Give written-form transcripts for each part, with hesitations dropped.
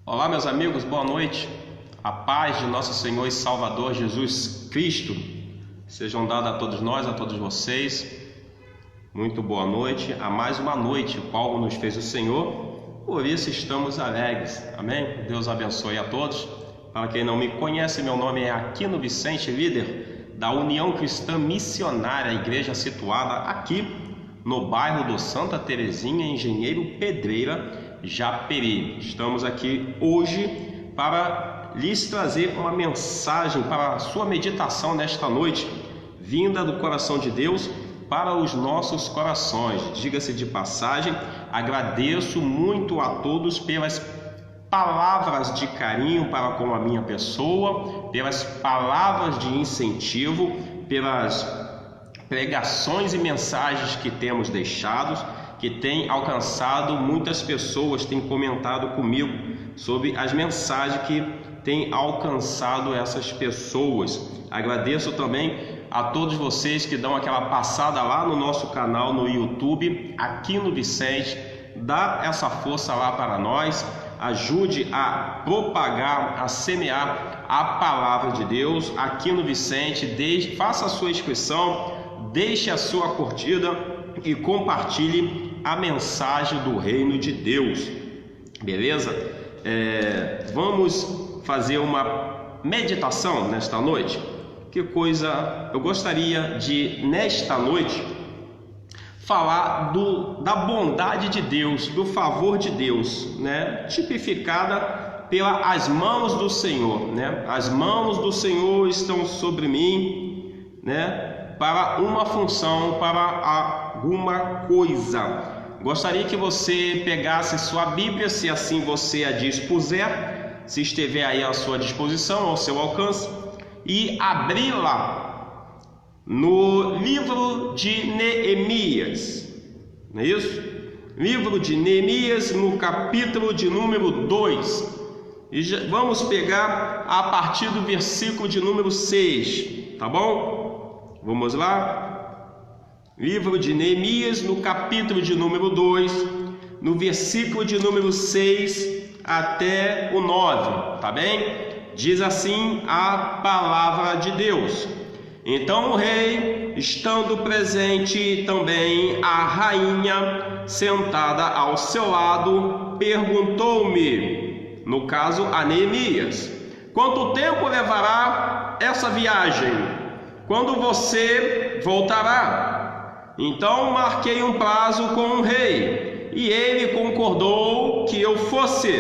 Olá, meus amigos, boa noite. A paz de nosso Senhor e Salvador Jesus Cristo sejam dadas a todos nós, a todos vocês. Muito boa noite, a mais uma noite, qual nos fez o Senhor, por isso estamos alegres. Amém? Deus abençoe a todos. Para quem não me conhece, meu nome é Aquino Vicente, líder da União Cristã Missionária, igreja situada aqui no bairro do Santa Terezinha, Engenheiro Pedreira, Japeri. Estamos aqui hoje para lhes trazer uma mensagem para a sua meditação nesta noite, vinda do coração de Deus para os nossos corações. Diga-se de passagem, agradeço muito a todos pelas palavras de carinho para com a minha pessoa, pelas palavras de incentivo, pelas pregações e mensagens que temos deixado, que tem alcançado muitas pessoas, têm comentado comigo sobre as mensagens que têm alcançado essas pessoas. Agradeço também a todos vocês que dão aquela passada lá no nosso canal no YouTube, Aquino Vicente, dá essa força lá para nós, ajude a propagar, a semear a palavra de Deus. Aquino Vicente, faça a sua inscrição, deixe a sua curtida e compartilhe a mensagem do reino de Deus, beleza? Vamos fazer uma meditação nesta noite. Que coisa, eu gostaria de nesta noite falar da bondade de Deus, do favor de Deus, né? Tipificada pelas mãos do Senhor, né? As mãos do Senhor estão sobre mim, né? Para uma função, para alguma coisa. Gostaria que você pegasse sua Bíblia, se assim você a dispuser, se estiver aí à sua disposição, ao seu alcance, e abri-la no livro de Neemias, não é isso? Livro de Neemias, no capítulo de número 2, e vamos pegar a partir do versículo de número 6, tá bom? Vamos lá? Livro de Neemias, no capítulo de número 2, no versículo de número 6 até o 9, tá bem? Diz assim a palavra de Deus: Então o rei, estando presente também a rainha sentada ao seu lado, perguntou-me, no caso a Neemias: Quanto tempo levará essa viagem? Quando você voltará? Então marquei um prazo com o rei, e ele concordou que eu fosse.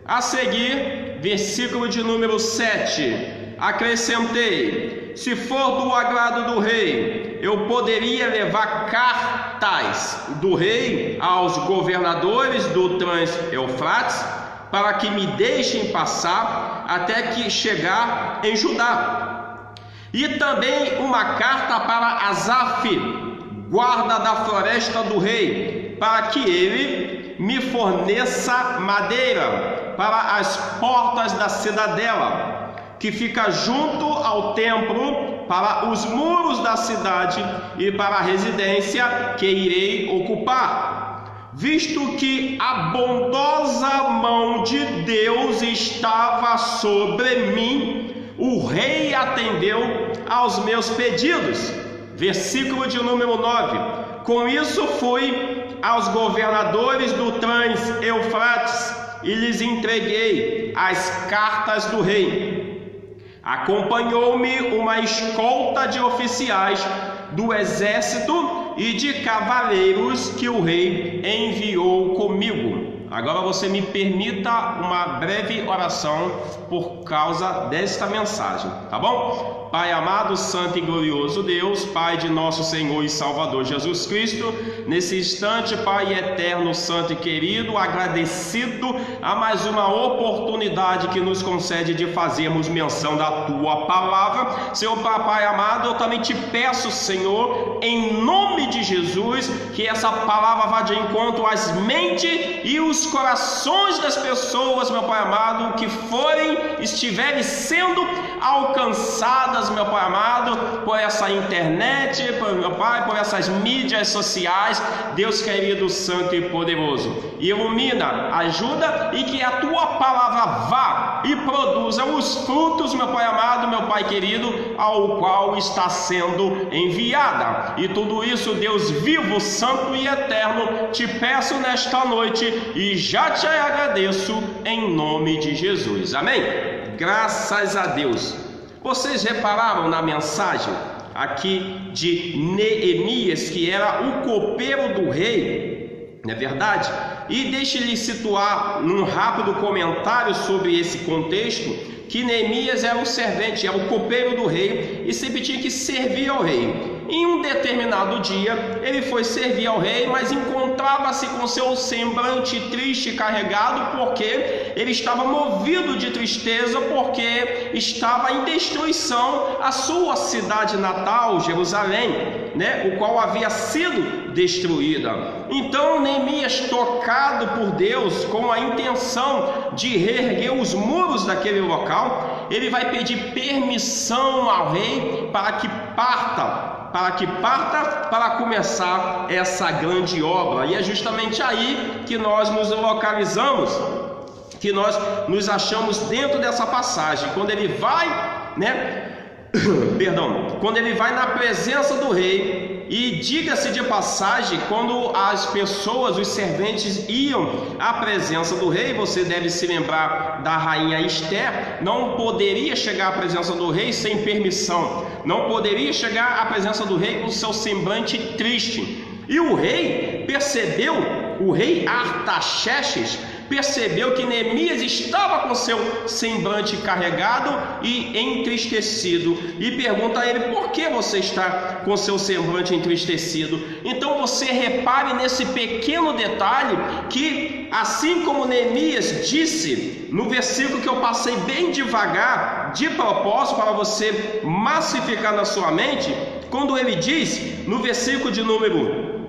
A seguir, versículo de número 7, acrescentei: se for do agrado do rei, eu poderia levar cartas do rei aos governadores do Trans-Eufrates, para que me deixem passar até que chegar em Judá. E também uma carta para Asaf, guarda da floresta do rei, para que ele me forneça madeira para as portas da cidadela, que fica junto ao templo, para os muros da cidade e para a residência que irei ocupar. Visto que a bondosa mão de Deus estava sobre mim, o rei atendeu aos meus pedidos. Versículo de número 9: Com isso fui aos governadores do Trans-Eufrates e lhes entreguei as cartas do rei. Acompanhou-me uma escolta de oficiais do exército e de cavaleiros que o rei enviou comigo. Agora você me permita uma breve oração por causa desta mensagem, tá bom? Pai amado, santo e glorioso Deus, Pai de nosso Senhor e Salvador Jesus Cristo, nesse instante, Pai eterno, santo e querido, agradecido a mais uma oportunidade que nos concede de fazermos menção da Tua Palavra. Senhor Pai amado, eu também te peço, Senhor, em nome de Jesus, que essa palavra vá de encontro às mentes e os corações das pessoas, meu Pai amado, que estiverem sendo alcançadas, meu Pai amado, por essa internet, meu Pai, por essas mídias sociais. Deus querido, santo e poderoso, ilumina, ajuda, e que a tua palavra vá e produza os frutos, meu Pai amado, meu Pai querido, ao qual está sendo enviada. E tudo isso, Deus vivo, santo e eterno, te peço nesta noite e já te agradeço em nome de Jesus. Amém? Graças a Deus. Vocês repararam na mensagem aqui de Neemias, que era o copeiro do rei, não é verdade? E deixe-lhe situar num rápido comentário sobre esse contexto, que Neemias era o servente, era o copeiro do rei, e sempre tinha que servir ao rei. Em um determinado dia, ele foi servir ao rei, mas encontrava-se com seu semblante triste e carregado, porque ele estava movido de tristeza, porque estava em destruição a sua cidade natal, Jerusalém, o qual havia sido destruída. Então Neemias, tocado por Deus, com a intenção de reerguer os muros daquele local, ele vai pedir permissão ao rei para que parta para começar essa grande obra. E é justamente aí que nós nos localizamos, que nós nos achamos dentro dessa passagem, quando ele vai, quando ele vai na presença do rei. E diga-se de passagem, quando as pessoas, os serventes, iam à presença do rei, você deve se lembrar da rainha Esther, não poderia chegar à presença do rei sem permissão, não poderia chegar à presença do rei com seu semblante triste. E o rei percebeu, o rei Artaxerxes percebeu que Neemias estava com seu semblante carregado e entristecido, e pergunta a ele: por que você está com seu semblante entristecido? Então você repare nesse pequeno detalhe, que assim como Neemias disse no versículo que eu passei bem devagar, de propósito, para você massificar na sua mente, quando ele diz no versículo de número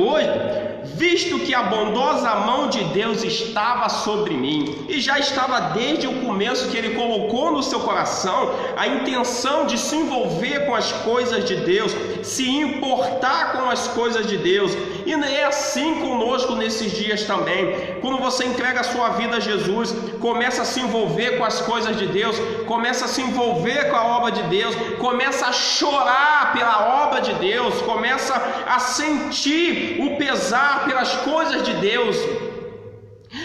8, visto que a bondosa mão de Deus estava sobre mim, e já estava desde o começo que ele colocou no seu coração a intenção de se envolver com as coisas de Deus, se importar com as coisas de Deus. E é assim conosco nesses dias também. Quando você entrega a sua vida a Jesus, começa a se envolver com as coisas de Deus, começa a se envolver com a obra de Deus, começa a chorar pela obra de Deus, começa a sentir o pesar pelas coisas de Deus.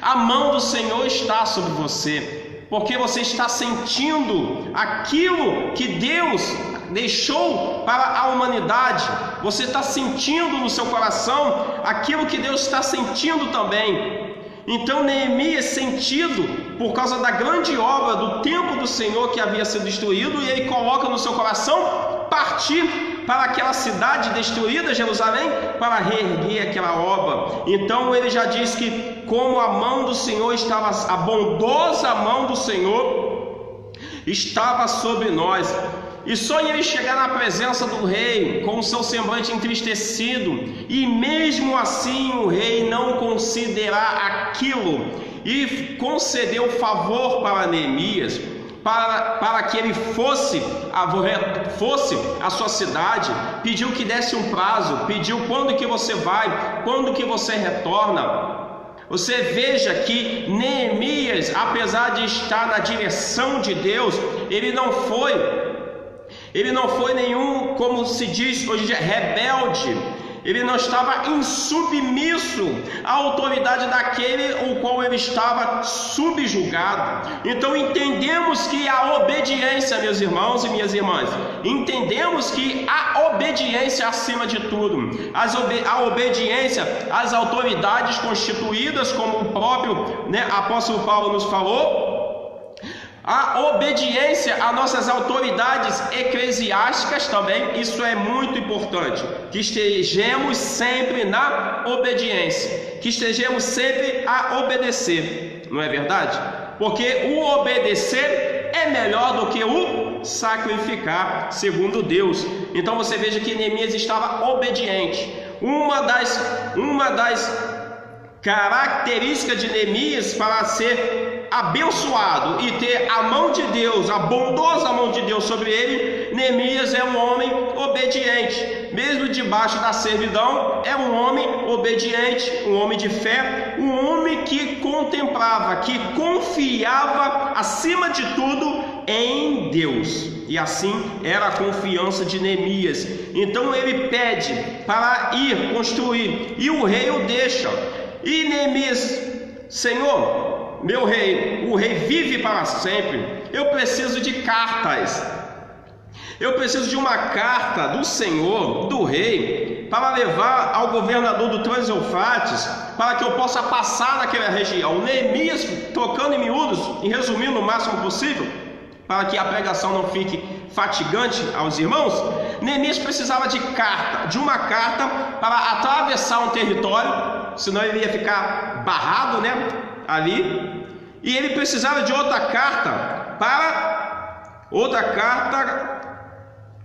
A mão do Senhor está sobre você, porque você está sentindo aquilo que Deus deixou para a humanidade. Você está sentindo no seu coração aquilo que Deus está sentindo também. Então Neemias, sentido por causa da grande obra do templo do Senhor que havia sido destruído, e ele coloca no seu coração partir para aquela cidade destruída, Jerusalém, para reerguer aquela obra. Então ele já diz que como a mão do Senhor estava, a bondosa mão do Senhor estava sobre nós. E só em ele chegar na presença do rei com o seu semblante entristecido, e mesmo assim o rei não considerar aquilo, e concedeu favor para Neemias, para que ele fosse à sua cidade, pediu que desse um prazo, pediu quando que você vai, quando que você retorna. Você veja que Neemias, apesar de estar na direção de Deus, ele não foi nenhum, como se diz hoje, rebelde. Ele não estava insubmisso à autoridade daquele o qual ele estava subjugado. Então entendemos que a obediência, meus irmãos e minhas irmãs, entendemos que a obediência acima de tudo, a obediência às autoridades constituídas, como o próprio apóstolo Paulo nos falou, a obediência às nossas autoridades eclesiásticas também. Isso é muito importante, que estejamos sempre na obediência, que estejamos sempre a obedecer, não é verdade? Porque o obedecer é melhor do que o sacrificar, segundo Deus. Então você veja que Neemias estava obediente. Uma das características de Neemias para ser abençoado e ter a mão de Deus, a bondosa mão de Deus sobre ele, Neemias é um homem obediente, mesmo debaixo da servidão, é um homem obediente, um homem de fé, um homem que contemplava, que confiava acima de tudo em Deus. E assim era a confiança de Neemias. Então ele pede para ir construir, e o rei o deixa. E Neemias: Senhor, meu rei, o rei vive para sempre, eu preciso de cartas, eu preciso de uma carta do Senhor, do rei, para levar ao governador do Trans-Eufrates, para que eu possa passar naquela região. Neemias, trocando em miúdos e resumindo o máximo possível, para que a pregação não fique fatigante aos irmãos, Neemias precisava de uma carta para atravessar um território, senão ele ia ficar barrado, ali. E ele precisava de outra carta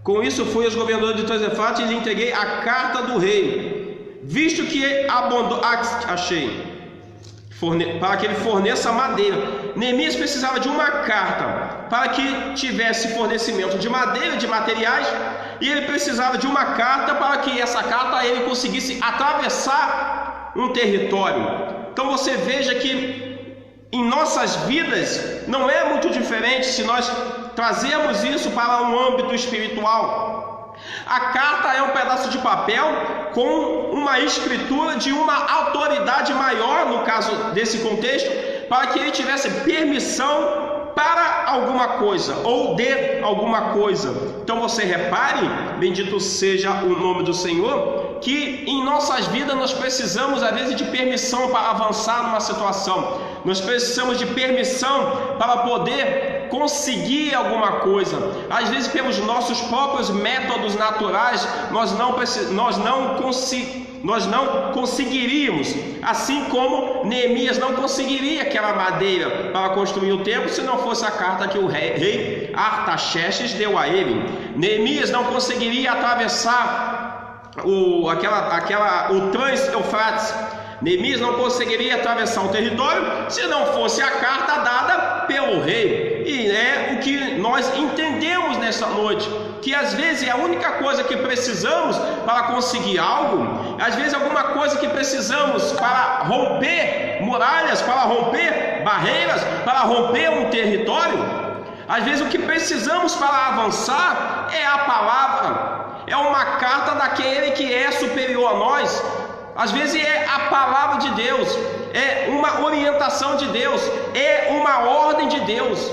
com isso fui aos governadores de Trans-Eufrates e lhe entreguei a carta do rei, visto que para que ele forneça madeira. Neemias precisava de uma carta para que tivesse fornecimento de madeira, de materiais, e ele precisava de uma carta para que essa carta ele conseguisse atravessar um território. Então você veja que em nossas vidas não é muito diferente se nós trazemos isso para um âmbito espiritual. A carta é um pedaço de papel com uma escritura de uma autoridade maior, no caso desse contexto, para que ele tivesse permissão para alguma coisa ou de alguma coisa. Então você repare, bendito seja o nome do Senhor, que em nossas vidas nós precisamos às vezes de permissão para avançar numa situação, nós precisamos de permissão para poder conseguir alguma coisa. Às vezes pelos nossos próprios métodos naturais nós não conseguiríamos, assim como Neemias não conseguiria aquela madeira para construir o templo se não fosse a carta que o rei Artaxerxes deu a ele. Neemias não conseguiria atravessar o Trans-Eufrates. Neemias não conseguiria atravessar o território se não fosse a carta dada pelo rei. E é o que nós entendemos nessa noite, que às vezes é a única coisa que precisamos para conseguir algo, às vezes alguma coisa que precisamos para romper muralhas, para romper barreiras, para romper um território, às vezes o que precisamos para avançar é a palavra, é uma carta daquele que é superior a nós. Às vezes é a palavra de Deus, é uma orientação de Deus, é uma ordem de Deus.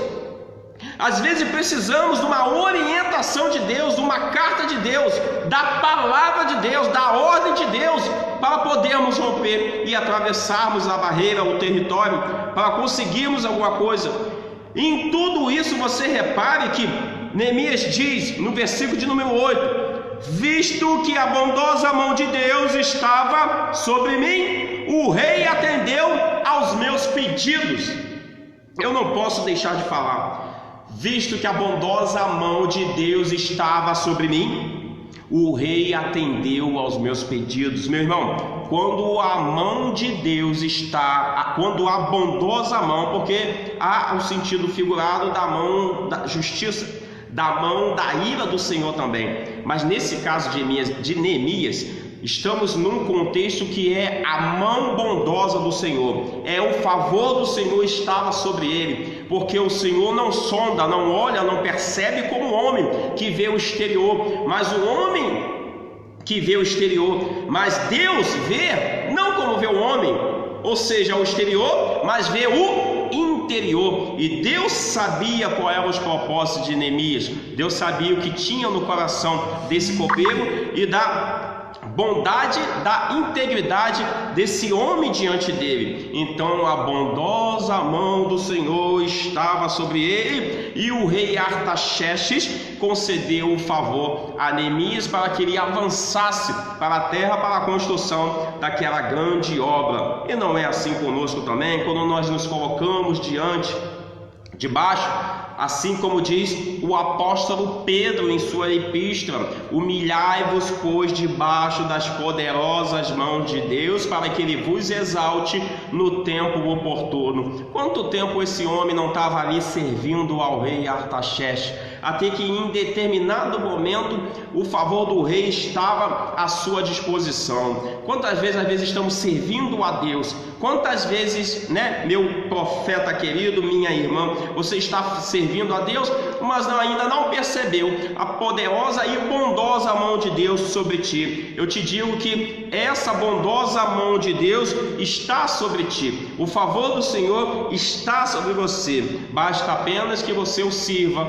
Às vezes precisamos de uma orientação de Deus, de uma carta de Deus, da palavra de Deus, da ordem de Deus, para podermos romper e atravessarmos a barreira, o território, para conseguirmos alguma coisa. E em tudo isso você repare que Neemias diz no versículo de número 8: visto que a bondosa mão de Deus estava sobre mim, o rei atendeu aos meus pedidos. Eu não posso deixar de falar, visto que a bondosa mão de Deus estava sobre mim, o rei atendeu aos meus pedidos. Meu irmão, quando a mão de Deus está, quando a bondosa mão, porque há o sentido figurado da mão da justiça, da mão da ira do Senhor também, mas nesse caso de Neemias, estamos num contexto que é a mão bondosa do Senhor, é o favor do Senhor estava sobre ele, porque o Senhor não sonda, não olha, não percebe como o homem que vê o exterior, mas o homem que vê o exterior, mas Deus vê não como vê o homem, ou seja, o exterior, mas vê o interior. E Deus sabia qual eram os propósitos de Neemias, Deus sabia o que tinha no coração desse copeiro e da bondade, da integridade desse homem diante dele. Então a bondosa mão do Senhor estava sobre ele, e o rei Artaxerxes concedeu o favor a Neemias para que ele avançasse para a terra para a construção daquela grande obra. E não é assim conosco também, quando nós nos colocamos debaixo Assim como diz o apóstolo Pedro em sua epístola: humilhai-vos, pois, debaixo das poderosas mãos de Deus, para que Ele vos exalte no tempo oportuno. Quanto tempo esse homem não estava ali servindo ao rei Artaxerxes, até que em determinado momento o favor do rei estava à sua disposição. Quantas vezes estamos servindo a Deus? Quantas vezes, meu profeta querido, minha irmã, você está servindo a Deus, mas ainda não percebeu a poderosa e bondosa mão de Deus sobre ti? Eu te digo que essa bondosa mão de Deus está sobre ti. O favor do Senhor está sobre você. Basta apenas que você o sirva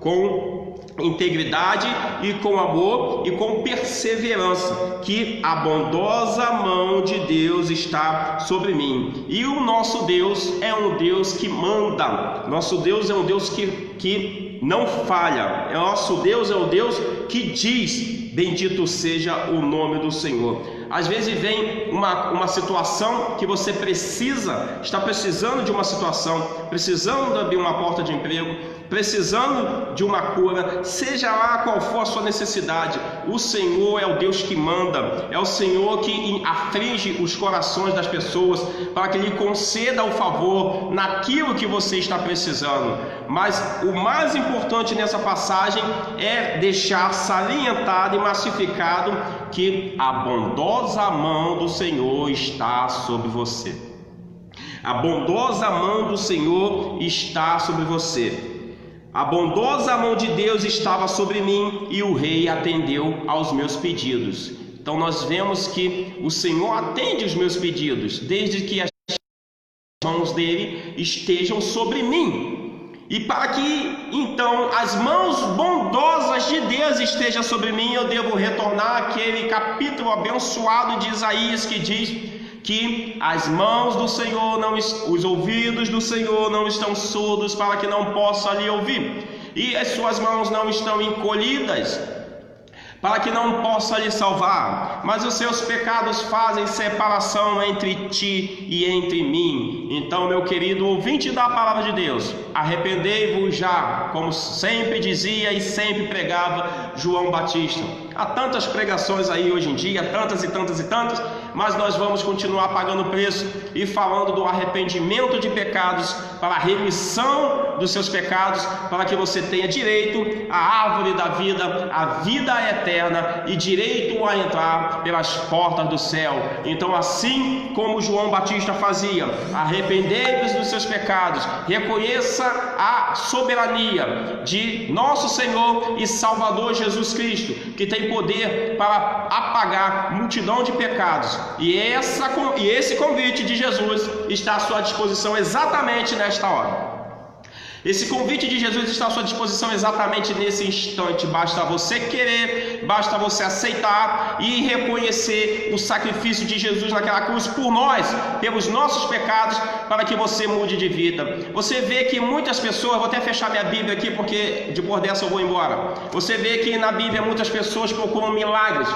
com integridade e com amor e com perseverança, que a bondosa mão de Deus está sobre mim. E o nosso Deus é um Deus que manda. Nosso Deus é um Deus que não falha. Nosso Deus é um Deus que diz: bendito seja o nome do Senhor. Às vezes vem uma situação que você está precisando de uma situação, precisando de abrir uma porta de emprego, precisando de uma cura, seja lá qual for a sua necessidade. O Senhor é o Deus que manda, é o Senhor que aflige os corações das pessoas para que Ele conceda o favor naquilo que você está precisando. Mas o mais importante nessa passagem é deixar salientado e massificado que a bondosa mão do Senhor está sobre você. A bondosa mão do Senhor está sobre você. A bondosa mão de Deus estava sobre mim e o rei atendeu aos meus pedidos. Então nós vemos que o Senhor atende os meus pedidos, desde que as mãos dele estejam sobre mim. E para que então as mãos bondosas de Deus estejam sobre mim, eu devo retornar àquele capítulo abençoado de Isaías que diz que as mãos do Senhor, os ouvidos do Senhor não estão surdos para que não possa lhe ouvir, e as suas mãos não estão encolhidas para que não possa lhe salvar, mas os seus pecados fazem separação entre ti e entre mim. Então, meu querido ouvinte da palavra de Deus, arrependei-vos já, como sempre dizia e sempre pregava João Batista. Há tantas pregações aí hoje em dia, tantas e tantas e tantas, mas nós vamos continuar pagando preço e falando do arrependimento de pecados para a remissão dos seus pecados, para que você tenha direito à árvore da vida, à vida eterna e direito a entrar pelas portas do céu. Então, assim como João Batista fazia, arrependei-vos dos seus pecados, reconheça a soberania de nosso Senhor e Salvador Jesus Cristo, que tem poder para apagar multidão de pecados. E esse convite de Jesus está à sua disposição exatamente nesta hora. Esse convite de Jesus está à sua disposição exatamente nesse instante. Basta você querer, basta você aceitar e reconhecer o sacrifício de Jesus naquela cruz por nós, pelos nossos pecados, para que você mude de vida. Você vê que muitas pessoas, vou até fechar minha Bíblia aqui porque depois dessa eu vou embora. Você vê que na Bíblia muitas pessoas procuram milagres.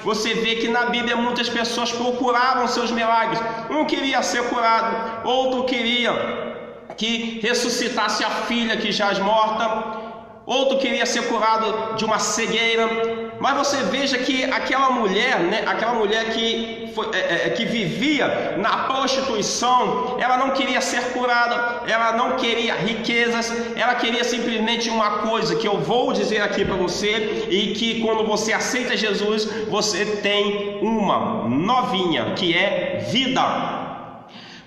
Você vê que na Bíblia muitas pessoas procuravam seus milagres. Um queria ser curado, outro queria que ressuscitasse a filha que jaz morta, outro queria ser curado de uma cegueira. Mas você veja que aquela mulher, que vivia na prostituição, ela não queria ser curada, ela não queria riquezas, ela queria simplesmente uma coisa que eu vou dizer aqui para você, e que quando você aceita Jesus, você tem uma novinha, que é vida.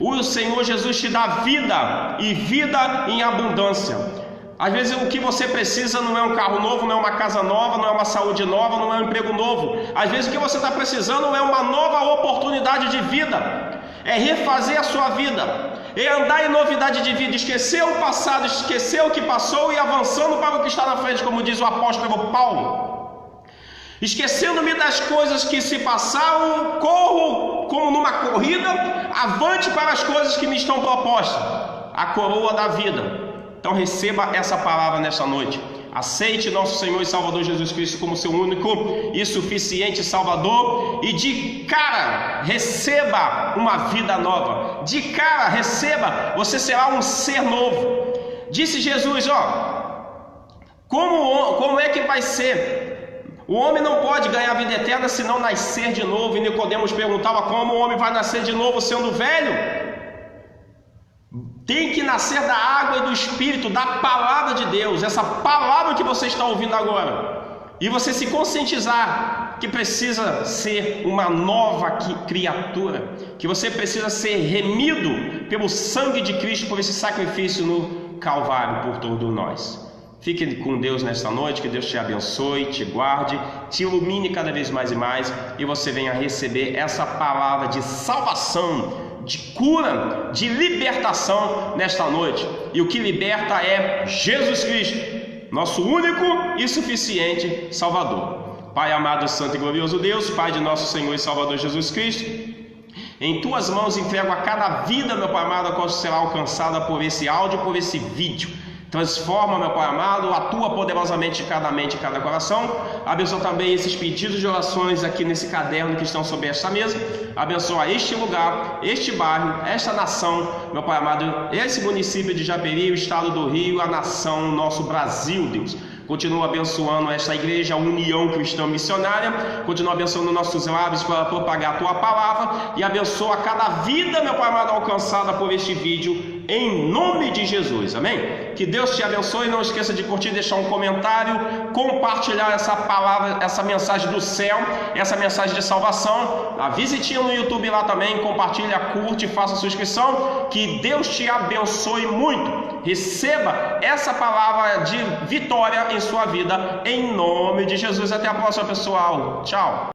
O Senhor Jesus te dá vida, e vida em abundância. Às vezes o que você precisa não é um carro novo, não é uma casa nova, não é uma saúde nova, não é um emprego novo. Às vezes o que você está precisando é uma nova oportunidade de vida, é refazer a sua vida, é andar em novidade de vida, esquecer o passado, esquecer o que passou e avançando para o que está na frente, como diz o apóstolo Paulo. Esquecendo-me das coisas que se passaram, corro como numa corrida, avante para as coisas que me estão propostas, a coroa da vida. Então receba essa palavra nesta noite. Aceite nosso Senhor e Salvador Jesus Cristo como seu único e suficiente Salvador, e de cara receba uma vida nova. De cara receba, você será um ser novo. Disse Jesus, como é que vai ser? O homem não pode ganhar a vida eterna se não nascer de novo. E Nicodemos perguntava: como o homem vai nascer de novo sendo velho? Tem que nascer da água e do Espírito, da palavra de Deus, essa palavra que você está ouvindo agora. E você se conscientizar que precisa ser uma nova criatura, que você precisa ser remido pelo sangue de Cristo, por esse sacrifício no Calvário por todos nós. Fique com Deus nesta noite, que Deus te abençoe, te guarde, te ilumine cada vez mais e mais, e você venha receber essa palavra de salvação, de cura, de libertação nesta noite. E o que liberta é Jesus Cristo, nosso único e suficiente Salvador. Pai amado, santo e glorioso Deus, Pai de nosso Senhor e Salvador Jesus Cristo, em tuas mãos entrego a cada vida, meu Pai amado, a qual será alcançada por esse áudio, por esse vídeo. Transforma, meu Pai amado, atua poderosamente em cada mente e cada coração. Abençoa também esses pedidos de orações aqui nesse caderno que estão sobre esta mesa. Abençoa este lugar, este bairro, esta nação, meu Pai amado, esse município de Japeri, o estado do Rio, a nação, o nosso Brasil, Deus. Continua abençoando esta igreja, a União Cristã Missionária. Continua abençoando nossos lábios para propagar a Tua palavra. E abençoa cada vida, meu Pai amado, alcançada por este vídeo, em nome de Jesus, amém? Que Deus te abençoe. Não esqueça de curtir, deixar um comentário, compartilhar essa palavra, essa mensagem do céu, essa mensagem de salvação. A visitinha no YouTube lá também, compartilha, curte, faça a sua inscrição. Que Deus te abençoe muito. Receba essa palavra de vitória em sua vida, em nome de Jesus. Até a próxima, pessoal. Tchau.